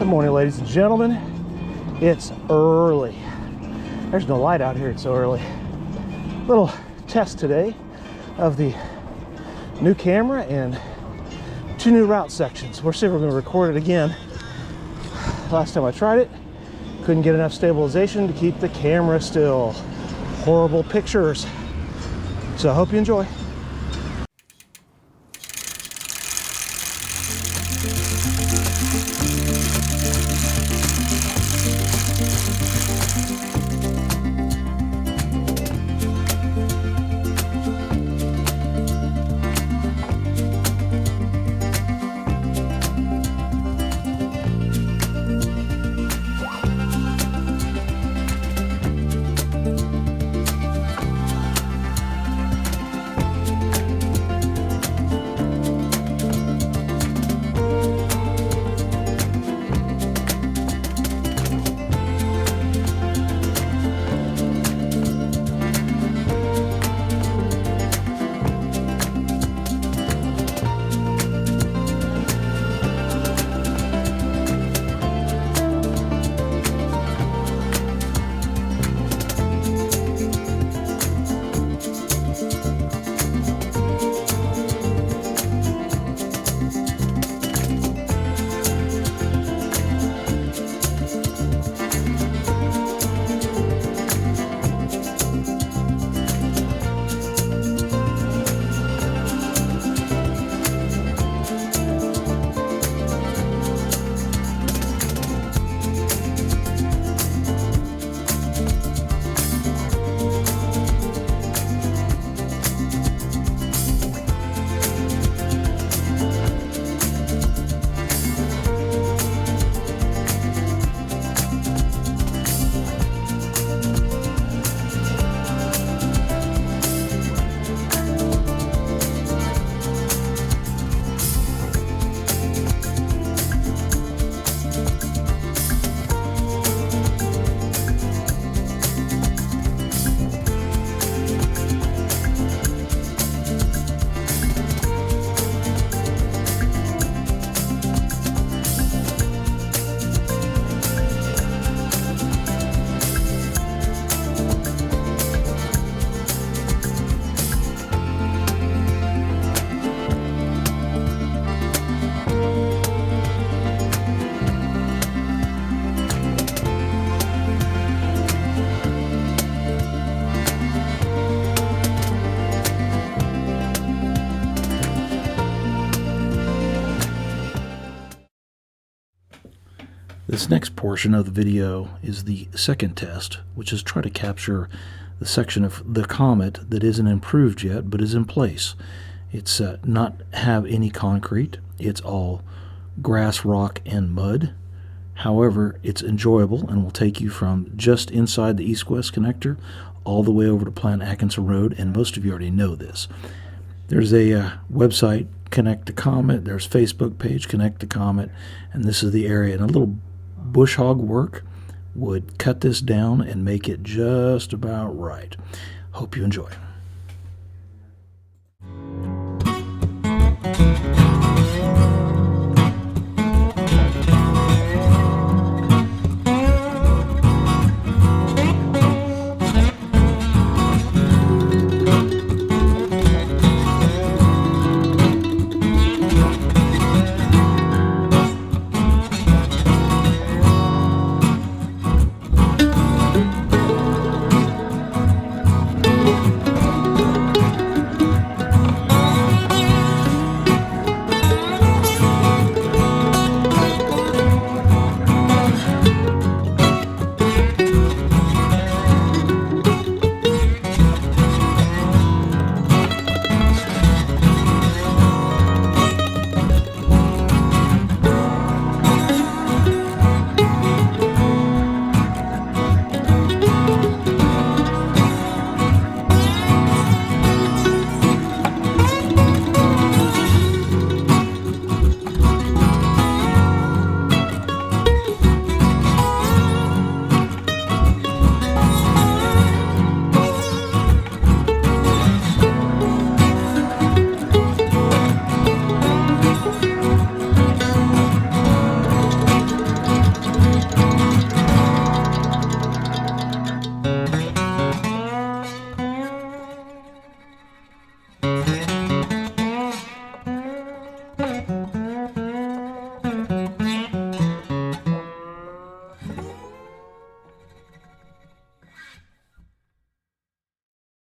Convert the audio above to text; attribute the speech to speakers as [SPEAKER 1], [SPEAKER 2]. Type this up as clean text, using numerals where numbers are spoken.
[SPEAKER 1] Good morning, ladies and gentlemen. It's early. There's no light out here, it's so early. Little test today of the new camera and 2 new route sections. We'll see if we're going to record it again. Last time I tried it, couldn't get enough stabilization to keep the camera still. Horrible pictures. So I hope you enjoy.
[SPEAKER 2] This next portion of the video is the second test, which is try to capture the section of the Comet that isn't improved yet, but is in place. It's not have any concrete. It's all grass, rock, and mud. However, it's enjoyable and will take you from just inside the east-west connector all the way over to Plant Atkinson Road, and most of you already know this. There's a website, Connect the Comet. There's Facebook page, Connect the Comet, and this is the area. And a little bush hog work would cut this down and make it just about right. Hope you enjoy.